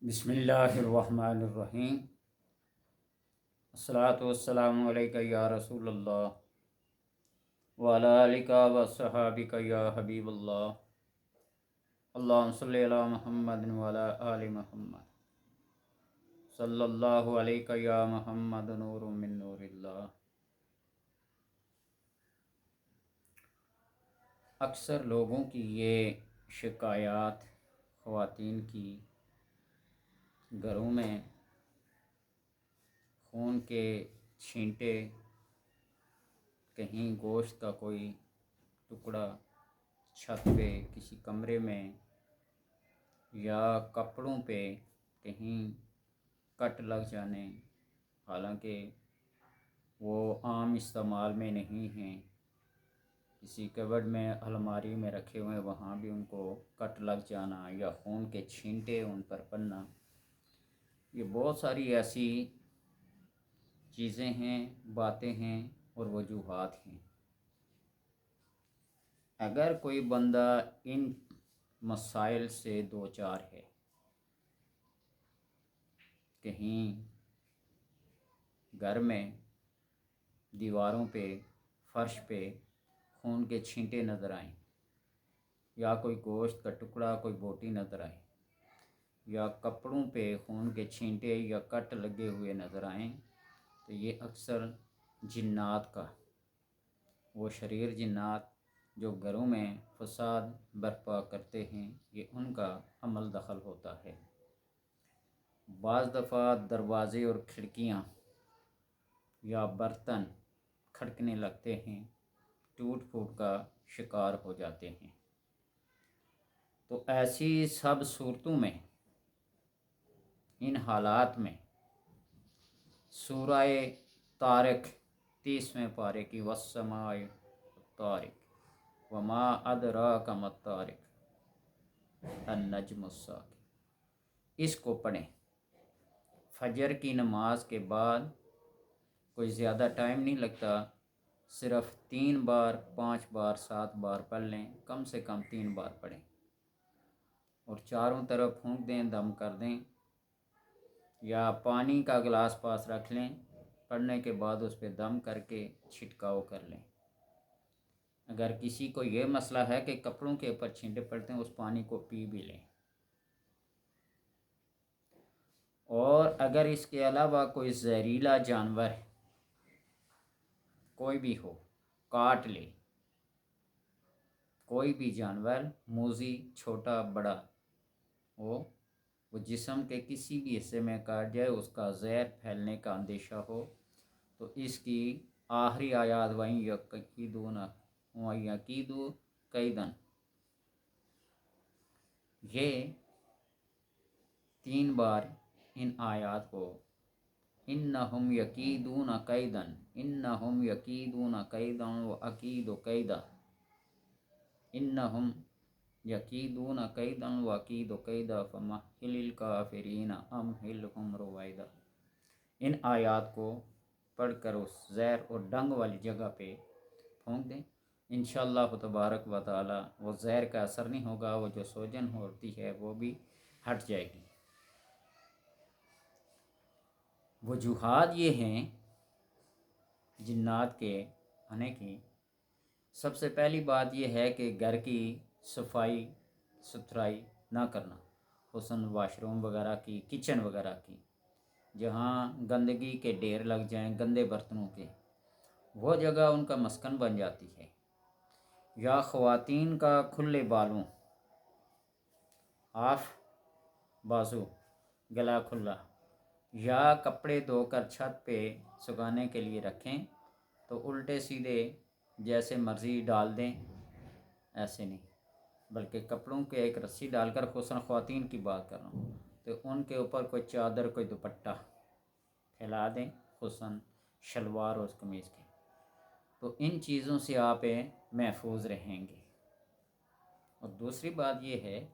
بسم اللہ الرحمن الرحیم۔ الصلاۃ والسلام علیکہ یا رسول اللہ وعلی آلک وصحابک یا حبیب اللہ۔ اللہم صلی علی محمد وعلی آل محمد صلی اللہ علیکہ یا محمد نور من نور اللہ۔ اکثر لوگوں کی یہ شکایات خواتین کی گھروں میں خون کے چھینٹے، کہیں گوشت کا کوئی ٹکڑا چھت پہ کسی کمرے میں یا کپڑوں پہ کہیں کٹ لگ جانے، حالانکہ وہ عام استعمال میں نہیں ہیں، کسی کبڈ میں الماری میں رکھے ہوئے وہاں بھی ان کو کٹ لگ جانا یا خون کے چھینٹے ان پر پڑنا، یہ بہت ساری ایسی چیزیں ہیں، باتیں ہیں اور وجوہات ہیں۔ اگر کوئی بندہ ان مسائل سے دوچار ہے، کہیں گھر میں دیواروں پہ، فرش پہ خون کے چھینٹے نظر آئیں، یا کوئی گوشت کا ٹکڑا، کوئی بوٹی نظر آئے، یا کپڑوں پہ خون کے چھینٹے یا کٹ لگے ہوئے نظر آئیں، تو یہ اکثر جنات کا، وہ شریر جنات جو گھروں میں فساد برپا کرتے ہیں، یہ ان کا عمل دخل ہوتا ہے۔ بعض دفعہ دروازے اور کھڑکیاں یا برتن کھڑکنے لگتے ہیں، ٹوٹ پھوٹ کا شکار ہو جاتے ہیں۔ تو ایسی سب صورتوں میں، ان حالات میں سورہ طارق 30ویں پارے کی والسماء والطارق وما ادراک ما الطارق النجم الثاقب، اس کو پڑھیں۔ فجر کی نماز کے بعد کوئی زیادہ ٹائم نہیں لگتا، صرف 3 بار، 5 بار، 7 بار پڑھ لیں، کم سے کم 3 بار پڑھیں، اور چاروں طرف پھونک دیں، دم کر دیں، یا پانی کا گلاس پاس رکھ لیں، پڑھنے کے بعد اس پہ دم کر کے چھٹکاؤ کر لیں۔ اگر کسی کو یہ مسئلہ ہے کہ کپڑوں کے اوپر چھینٹے پڑتے ہیں، اس پانی کو پی بھی لیں۔ اور اگر اس کے علاوہ کوئی زہریلا جانور کوئی بھی ہو، کاٹ لے، کوئی بھی جانور موذی چھوٹا بڑا ہو، وہ جسم کے کسی بھی حصے میں کاٹ جائے، اس کا زہر پھیلنے کا اندیشہ ہو، تو اس کی آخری آیات وَإِن يَكِيدُوا كَيْدًا، یہ 3 بار ان آیات کو، اِنَّهُمْ يَكِيدُونَ كَيْدًا اِنَّهُمْ يَكِيدُونَ كَيْدًا وَأَكِيدُ كَيْدًا اِنَّهُمْ يَكِيدُونَ كَيْدًا وَأَكِيدُ كَيْدًا فَمَهِّلِ الْكَافِرِينَ أَمْهِلْهُمْ رُوَيْدًا۔ ان آیات کو پڑھ کر اس زہر اور ڈنگ والی جگہ پہ پھونک دیں، انشاءاللہ تبارک و تعالی وہ زہر کا اثر نہیں ہوگا، وہ جو سوجن ہوتی ہے وہ بھی ہٹ جائے گی۔ وجوہات یہ ہیں جنات کے آنے کی۔ سب سے پہلی بات یہ ہے کہ گھر کی صفائی ستھرائی نہ کرنا، خصوصاً واش روم وغیرہ کی، کچن وغیرہ کی، جہاں گندگی کے ڈھیر لگ جائیں، گندے برتنوں کے، وہ جگہ ان کا مسکن بن جاتی ہے۔ یا خواتین کا کھلے بالوں، ہاف بازو، گلا کھلا، یا کپڑے دھو کر چھت پہ سکھانے کے لیے رکھیں تو الٹے سیدھے جیسے مرضی ڈال دیں، ایسے نہیں، بلکہ کپڑوں کے ایک رسی ڈال کر، خصوصاً خواتین کی بات کر رہا ہوں، تو ان کے اوپر کوئی چادر، کوئی دوپٹہ پھیلا دیں، خصوصاً شلوار اور قمیض کے، تو ان چیزوں سے آپ محفوظ رہیں گے۔ اور دوسری بات یہ ہے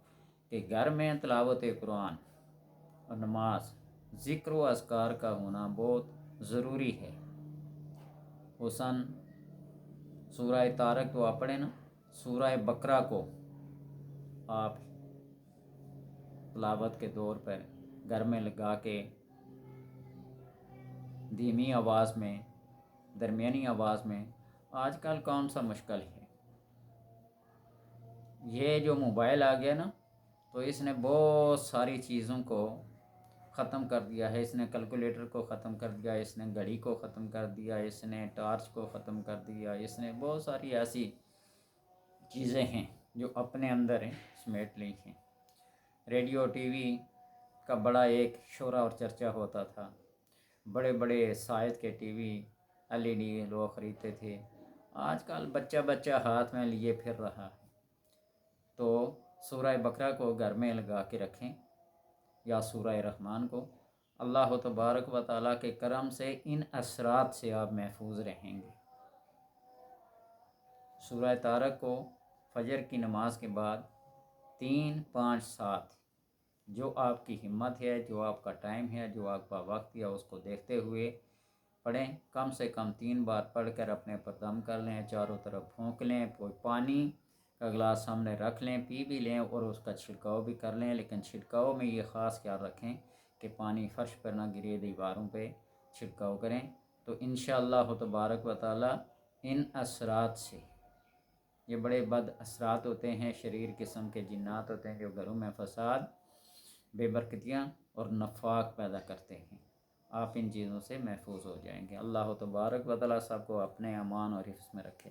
کہ گھر میں تلاوت قرآن اور نماز، ذکر و اذکار کا ہونا بہت ضروری ہے۔ خصوصاً سورہ طارق تو آپ پڑھیں نا، سورہ بقرہ کو آپ تلاوت کے دور پر گھر میں لگا کے دھیمی آواز میں، درمیانی آواز میں، آج کل کون سا مشکل ہے۔ یہ جو موبائل آ گیا نا، تو اس نے بہت ساری چیزوں کو ختم کر دیا ہے۔ اس نے کیلکولیٹر کو ختم کر دیا، اس نے گھڑی کو ختم کر دیا، اس نے ٹارچ کو ختم کر دیا، اس نے بہت ساری ایسی چیزیں ہیں جو اپنے اندر ہیں سمیٹ لی ہیں۔ ریڈیو ٹی وی کا بڑا ایک شورا اور چرچا ہوتا تھا، بڑے بڑے سائز کے ٹی وی LED لوگ خریدتے تھے۔ آج کل بچہ بچہ ہاتھ میں لیے پھر رہا ہے۔ تو سورہ بقرہ کو گھر میں لگا کے رکھیں، یا سورہ رحمان کو۔ اللہ تبارک و تعالیٰ کے کرم سے ان اثرات سے آپ محفوظ رہیں گے۔ سورہ طارق کو فجر کی نماز کے بعد 3، 5، 7 جو آپ کی ہمت ہے، جو آپ کا ٹائم ہے، جو آپ کا وقت ہے، اس کو دیکھتے ہوئے پڑھیں۔ کم سے کم 3 بار پڑھ کر اپنے پر دم کر لیں، چاروں طرف پھونک لیں، کوئی پانی کا گلاس سامنے رکھ لیں، پی بھی لیں اور اس کا چھڑکاؤ بھی کر لیں۔ لیکن چھڑکاؤ میں یہ خاص خیال رکھیں کہ پانی فرش پر نہ گرے، دیواروں پہ چھڑکاؤ کریں۔ تو انشاءاللہ تبارک و تعالی ان اثرات سے، یہ بڑے بد اثرات ہوتے ہیں، شریر قسم کے جنات ہوتے ہیں جو گھروں میں فساد، بے برکتیاں اور نفاق پیدا کرتے ہیں، آپ ان چیزوں سے محفوظ ہو جائیں گے۔ اللہ تبارک و تعالی سب کو اپنے امان اور حفظ میں رکھے۔